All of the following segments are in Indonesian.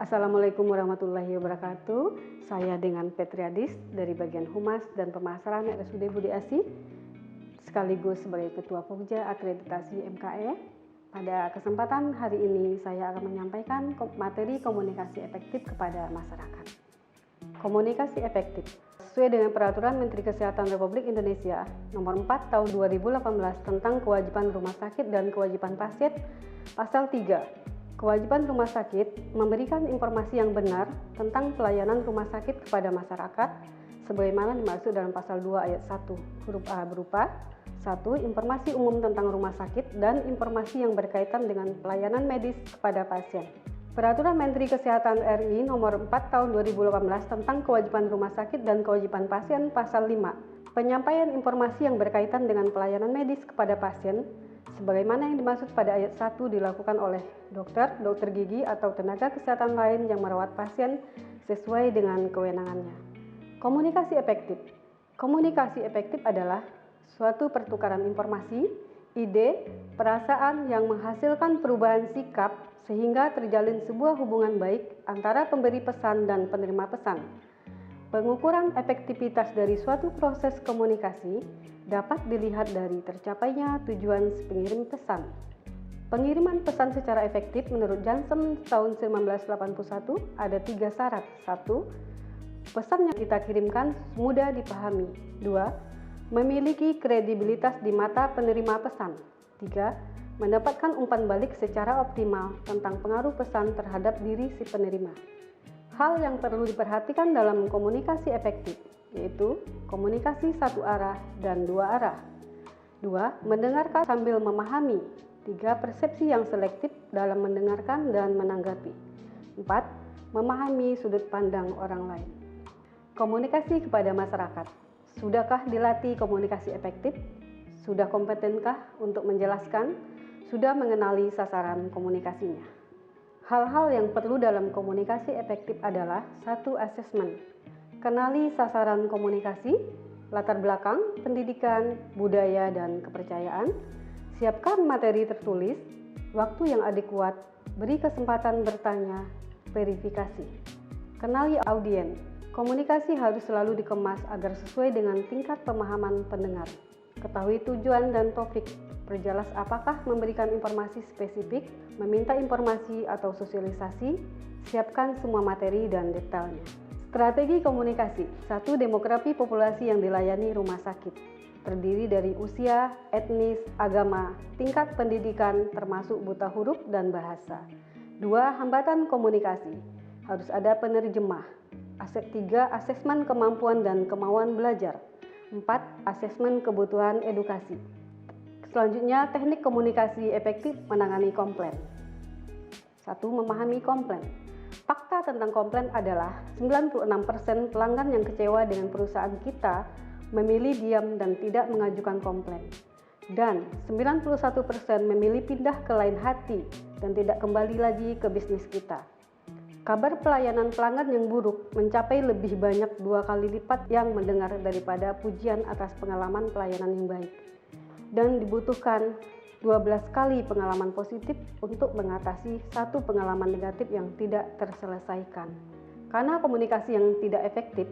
Assalamualaikum warahmatullahi wabarakatuh. Saya dengan Petriadis dari bagian Humas dan Pemasaran RSUD Budi Asih, sekaligus sebagai Ketua Pokja Akreditasi MKE. Pada kesempatan hari ini saya akan menyampaikan materi komunikasi efektif kepada masyarakat. Komunikasi efektif sesuai dengan Peraturan Menteri Kesehatan Republik Indonesia Nomor 4 Tahun 2018 tentang Kewajiban Rumah Sakit dan Kewajiban Pasien, Pasal 3. Kewajiban rumah sakit memberikan informasi yang benar tentang pelayanan rumah sakit kepada masyarakat sebagaimana dimaksud dalam pasal 2 ayat 1 huruf A berupa 1. Informasi umum tentang rumah sakit dan informasi yang berkaitan dengan pelayanan medis kepada pasien. Peraturan Menteri Kesehatan RI Nomor 4 Tahun 2018 tentang Kewajiban Rumah Sakit dan Kewajiban Pasien Pasal 5. Penyampaian informasi yang berkaitan dengan pelayanan medis kepada pasien sebagaimana yang dimaksud pada ayat 1 dilakukan oleh dokter, dokter gigi atau tenaga kesehatan lain yang merawat pasien sesuai dengan kewenangannya. Komunikasi efektif. Komunikasi efektif adalah suatu pertukaran informasi, ide, perasaan yang menghasilkan perubahan sikap sehingga terjalin sebuah hubungan baik antara pemberi pesan dan penerima pesan. Pengukuran efektivitas dari suatu proses komunikasi dapat dilihat dari tercapainya tujuan si pengirim pesan. Pengiriman pesan secara efektif menurut Johnson tahun 1981 ada 3 syarat. 1. Pesan yang kita kirimkan mudah dipahami. 2. Memiliki kredibilitas di mata penerima pesan. 3. Mendapatkan umpan balik secara optimal tentang pengaruh pesan terhadap diri si penerima. Hal yang perlu diperhatikan dalam komunikasi efektif yaitu komunikasi satu arah dan dua arah. 2. Mendengarkan sambil memahami. 3. Persepsi yang selektif dalam mendengarkan dan menanggapi. 4. Memahami sudut pandang orang lain. Komunikasi kepada masyarakat. Sudahkah dilatih komunikasi efektif? Sudah kompetenkah untuk menjelaskan? Sudah mengenali sasaran komunikasinya? Hal-hal yang perlu dalam komunikasi efektif adalah 1. Asesmen. Kenali sasaran komunikasi, latar belakang, pendidikan, budaya, dan kepercayaan. Siapkan materi tertulis, waktu yang adekuat, beri kesempatan bertanya, verifikasi. Kenali audien. Komunikasi harus selalu dikemas agar sesuai dengan tingkat pemahaman pendengar. Ketahui tujuan dan topik. Perjelas apakah memberikan informasi spesifik, meminta informasi atau sosialisasi, siapkan semua materi dan detailnya. Strategi komunikasi. 1. Demografi populasi yang dilayani rumah sakit. Terdiri dari usia, etnis, agama, tingkat pendidikan termasuk buta huruf dan bahasa. 2. Hambatan komunikasi. Harus ada penerjemah. 3. Asesmen kemampuan dan kemauan belajar. 4. Asesmen kebutuhan edukasi. Selanjutnya, teknik komunikasi efektif menangani komplain. 1. Memahami komplain. Fakta tentang komplain adalah 96% pelanggan yang kecewa dengan perusahaan kita memilih diam dan tidak mengajukan komplain. Dan 91% memilih pindah ke lain hati dan tidak kembali lagi ke bisnis kita. Kabar pelayanan pelanggan yang buruk mencapai lebih banyak 2 kali lipat yang mendengar daripada pujian atas pengalaman pelayanan yang baik. Dan dibutuhkan 12 kali pengalaman positif untuk mengatasi satu pengalaman negatif yang tidak terselesaikan. Karena komunikasi yang tidak efektif,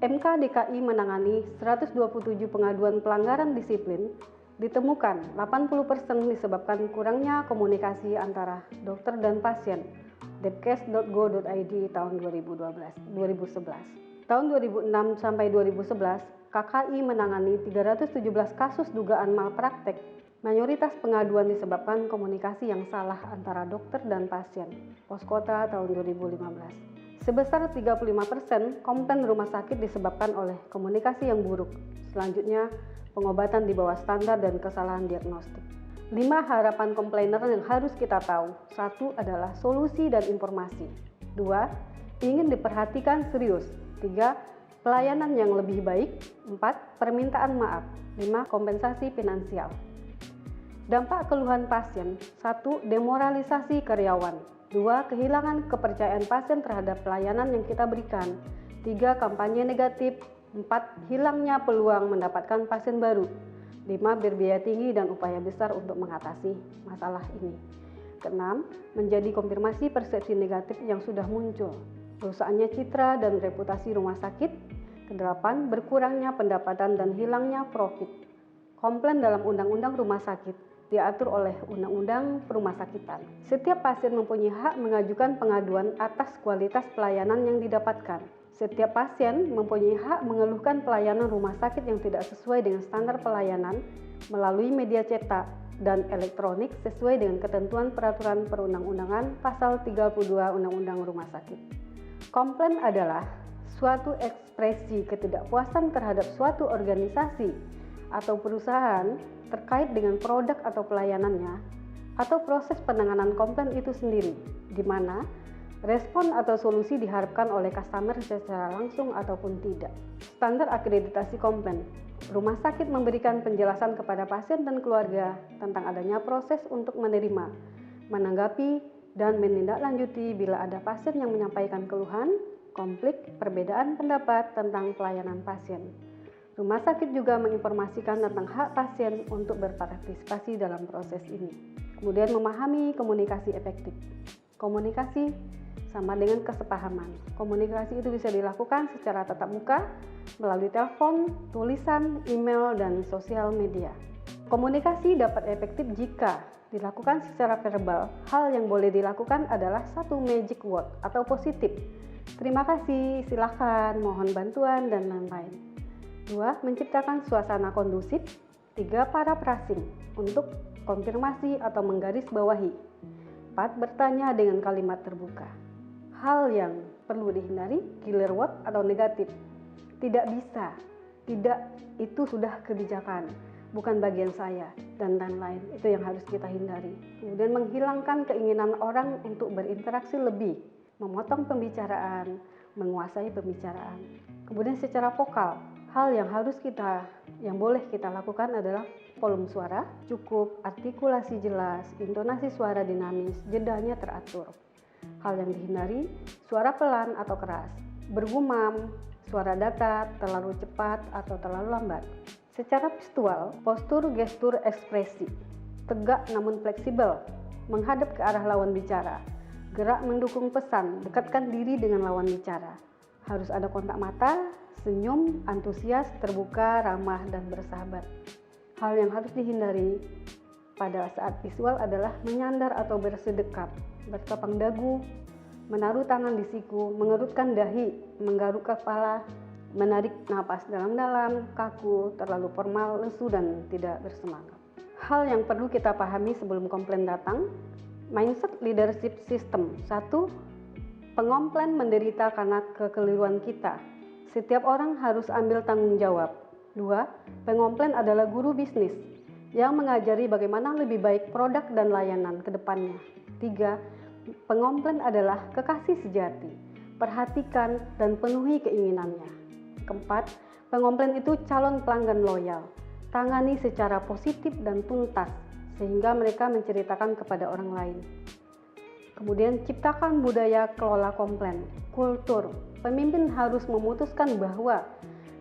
MK DKI menangani 127 pengaduan pelanggaran disiplin, ditemukan 80% disebabkan kurangnya komunikasi antara dokter dan pasien. Depkes.go.id tahun 2011. Tahun 2006 sampai 2011, KKI menangani 317 kasus dugaan malpraktek. Mayoritas pengaduan disebabkan komunikasi yang salah antara dokter dan pasien. Poskota tahun 2015. Sebesar 35% komplain rumah sakit disebabkan oleh komunikasi yang buruk. Selanjutnya, pengobatan di bawah standar dan kesalahan diagnostik. 5 harapan komplainer yang harus kita tahu. 1 adalah solusi dan informasi. 2. Ingin diperhatikan serius. 3. Pelayanan yang lebih baik. 4. Permintaan maaf. 5. Kompensasi finansial. Dampak keluhan pasien. 1. Demoralisasi karyawan. 2. Kehilangan kepercayaan pasien terhadap pelayanan yang kita berikan. 3. Kampanye negatif. 4. Hilangnya peluang mendapatkan pasien baru. 5. Berbiaya tinggi dan upaya besar untuk mengatasi masalah ini. Keenam, menjadi konfirmasi persepsi negatif yang sudah muncul, rusaknya citra dan reputasi rumah sakit. Kedelapan, berkurangnya pendapatan dan hilangnya profit. Komplain dalam Undang-Undang Rumah Sakit diatur oleh Undang-Undang Perumasakitan. Setiap pasien mempunyai hak mengajukan pengaduan atas kualitas pelayanan yang didapatkan. Setiap pasien mempunyai hak mengeluhkan pelayanan rumah sakit yang tidak sesuai dengan standar pelayanan melalui media cetak dan elektronik sesuai dengan ketentuan peraturan perundang-undangan pasal 32 Undang-Undang Rumah Sakit. Komplain adalah suatu ekspresi ketidakpuasan terhadap suatu organisasi atau perusahaan terkait dengan produk atau pelayanannya atau proses penanganan komplain itu sendiri, di mana respon atau solusi diharapkan oleh customer secara langsung ataupun tidak. Standar akreditasi komplain. Rumah sakit memberikan penjelasan kepada pasien dan keluarga tentang adanya proses untuk menerima, menanggapi, dan menindaklanjuti bila ada pasien yang menyampaikan keluhan, konflik, perbedaan pendapat tentang pelayanan pasien. Rumah sakit juga menginformasikan tentang hak pasien untuk berpartisipasi dalam proses ini. Kemudian memahami komunikasi efektif. Komunikasi sama dengan kesepahaman. Komunikasi itu bisa dilakukan secara tatap muka, melalui telepon, tulisan, email, dan sosial media. Komunikasi dapat efektif jika dilakukan secara verbal. Hal yang boleh dilakukan adalah satu magic word atau positif. Terima kasih, silakan, mohon bantuan, dan lain-lain. 2. Menciptakan suasana kondusif. 3. Paraphrasing untuk konfirmasi atau menggarisbawahi. 4. Bertanya dengan kalimat terbuka. Hal yang perlu dihindari, killer word atau negatif. Tidak bisa, tidak, itu sudah kebijakan, bukan bagian saya, dan lain-lain. Itu yang harus kita hindari. Kemudian menghilangkan keinginan orang untuk berinteraksi lebih, memotong pembicaraan, menguasai pembicaraan. Kemudian secara vokal, hal yang boleh kita lakukan adalah volume suara cukup, artikulasi jelas, intonasi suara dinamis, jedanya teratur. Hal yang dihindari, suara pelan atau keras, bergumam, suara datar, terlalu cepat atau terlalu lambat. Secara visual, postur, gestur, ekspresi, tegak namun fleksibel, menghadap ke arah lawan bicara, gerak mendukung pesan, dekatkan diri dengan lawan bicara. Harus ada kontak mata, senyum, antusias, terbuka, ramah, dan bersahabat. Hal yang harus dihindari pada saat visual adalah menyandar atau bersedekap, bertopang dagu, menaruh tangan di siku, mengerutkan dahi, menggaruk kepala, menarik napas dalam-dalam, kaku, terlalu formal, lesu, dan tidak bersemangat. Hal yang perlu kita pahami sebelum komplain datang, mindset leadership system. 1. Pengomplain menderita karena kekeliruan kita. Setiap orang harus ambil tanggung jawab. 2. Pengomplain adalah guru bisnis yang mengajari bagaimana lebih baik produk dan layanan ke depannya. 3. Pengomplain adalah kekasih sejati. Perhatikan dan penuhi keinginannya. Keempat, pengomplain itu calon pelanggan loyal. Tangani secara positif dan tuntas sehingga mereka menceritakan kepada orang lain. Kemudian ciptakan budaya kelola komplain. Kultur. Pemimpin harus memutuskan bahwa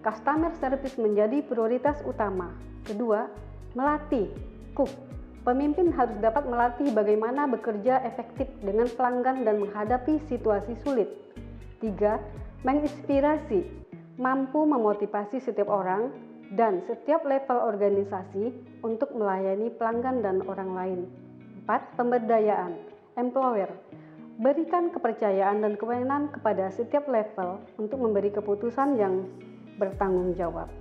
customer service menjadi prioritas utama. Kedua, melatih. Cook. Pemimpin harus dapat melatih bagaimana bekerja efektif dengan pelanggan dan menghadapi situasi sulit. 3. Menginspirasi, mampu memotivasi setiap orang dan setiap level organisasi untuk melayani pelanggan dan orang lain. 4. Pemberdayaan, employer, berikan kepercayaan dan kewenangan kepada setiap level untuk memberi keputusan yang bertanggung jawab.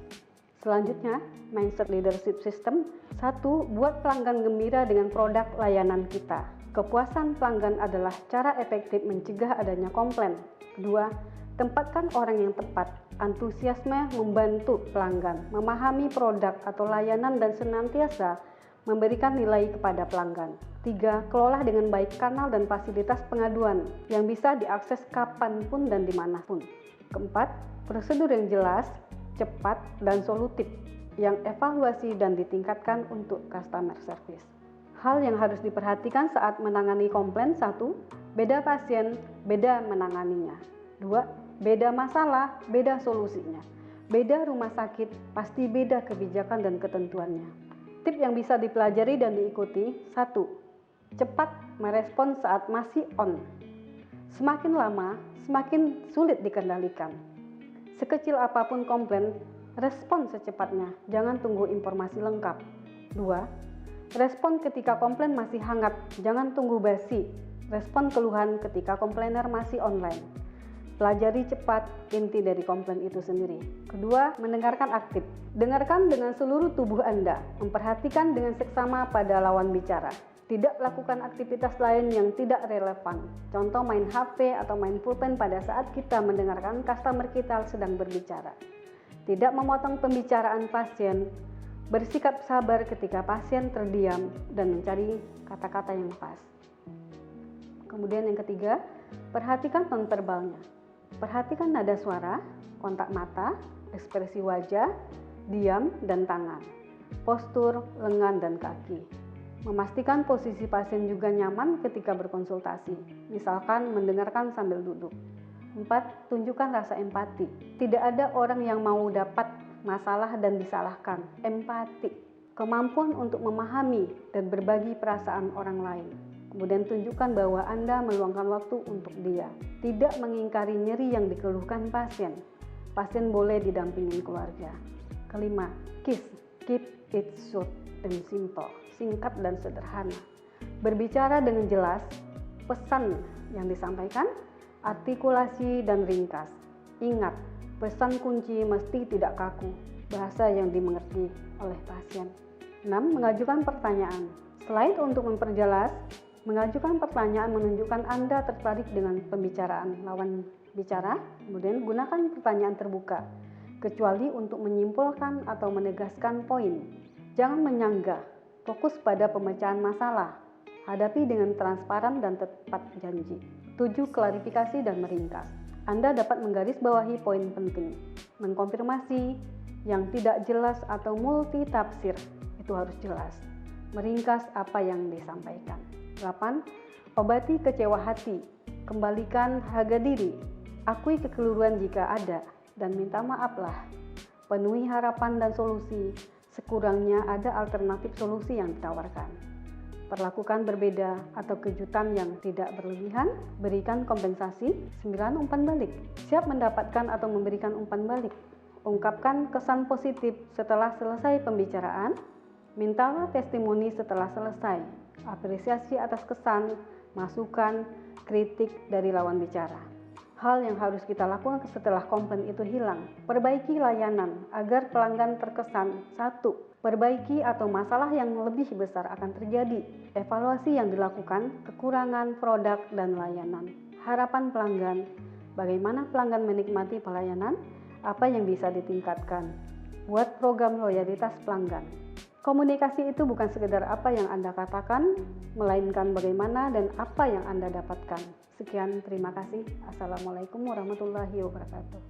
Selanjutnya, mindset leadership system. 1. Buat pelanggan gembira dengan produk layanan kita. Kepuasan pelanggan adalah cara efektif mencegah adanya komplain. 2. Tempatkan orang yang tepat. Antusiasme membantu pelanggan memahami produk atau layanan dan senantiasa memberikan nilai kepada pelanggan. 3. Kelola dengan baik kanal dan fasilitas pengaduan yang bisa diakses kapanpun dan dimanapun. Keempat, prosedur yang jelas, cepat, dan solutif yang evaluasi dan ditingkatkan untuk customer service. Hal yang harus diperhatikan saat menangani komplain. 1. Beda pasien, beda menanganinya. 2. Beda masalah, beda solusinya. Beda rumah sakit, pasti beda kebijakan dan ketentuannya. Tip yang bisa dipelajari dan diikuti. 1. Cepat merespons saat masih on. Semakin lama, semakin sulit dikendalikan. Sekecil apapun komplain, respon secepatnya, jangan tunggu informasi lengkap. 2. Respon ketika komplain masih hangat, jangan tunggu basi. Respon keluhan ketika komplainer masih online. Pelajari cepat inti dari komplain itu sendiri. Kedua, mendengarkan aktif. Dengarkan dengan seluruh tubuh Anda, memperhatikan dengan seksama pada lawan bicara. Tidak lakukan aktivitas lain yang tidak relevan. Contoh main HP atau main pulpen pada saat kita mendengarkan customer kita sedang berbicara. Tidak memotong pembicaraan pasien. Bersikap sabar ketika pasien terdiam dan mencari kata-kata yang pas. Kemudian yang ketiga, perhatikan nonverbalnya. Perhatikan nada suara, kontak mata, ekspresi wajah, diam dan tangan, postur, lengan dan kaki. Memastikan posisi pasien juga nyaman ketika berkonsultasi, misalkan mendengarkan sambil duduk. 4. Tunjukkan rasa empati. Tidak ada orang yang mau dapat masalah dan disalahkan. Empati, kemampuan untuk memahami dan berbagi perasaan orang lain. Kemudian tunjukkan bahwa Anda meluangkan waktu untuk dia. Tidak mengingkari nyeri yang dikeluhkan pasien. Pasien boleh didampingin keluarga. Kelima, KISS, keep it short and simple, singkat dan sederhana. Berbicara dengan jelas, pesan yang disampaikan, artikulasi dan ringkas. Ingat, pesan kunci mesti tidak kaku, bahasa yang dimengerti oleh pasien. 6. Mengajukan pertanyaan. Selain untuk memperjelas, mengajukan pertanyaan menunjukkan Anda tertarik dengan pembicaraan lawan bicara. Kemudian gunakan pertanyaan terbuka, kecuali untuk menyimpulkan atau menegaskan poin. Jangan menyanggah, fokus pada pemecahan masalah. Hadapi dengan transparan dan tepat janji. 7. Klarifikasi dan meringkas. Anda dapat menggarisbawahi poin penting, mengkonfirmasi yang tidak jelas atau multitafsir, itu harus jelas. Meringkas apa yang disampaikan. 8. Obati kecewa hati. Kembalikan harga diri. Akui kekeliruan jika ada dan minta maaflah. Penuhi harapan dan solusi. Sekurangnya ada alternatif solusi yang ditawarkan. Perlakukan berbeda atau kejutan yang tidak berlebihan. Berikan kompensasi. 9. Umpan balik. Siap mendapatkan atau memberikan umpan balik. Ungkapkan kesan positif setelah selesai pembicaraan. Mintalah testimoni setelah selesai. Apresiasi atas kesan, masukan, kritik dari lawan bicara. Hal yang harus kita lakukan setelah komplain itu hilang. Perbaiki layanan agar pelanggan terkesan. 1. Perbaiki atau masalah yang lebih besar akan terjadi. Evaluasi yang dilakukan, kekurangan produk dan layanan. Harapan pelanggan, bagaimana pelanggan menikmati pelayanan, apa yang bisa ditingkatkan. Buat program loyalitas pelanggan. Komunikasi itu bukan sekedar apa yang Anda katakan, melainkan bagaimana dan apa yang Anda dapatkan. Sekian, terima kasih. Assalamualaikum warahmatullahi wabarakatuh.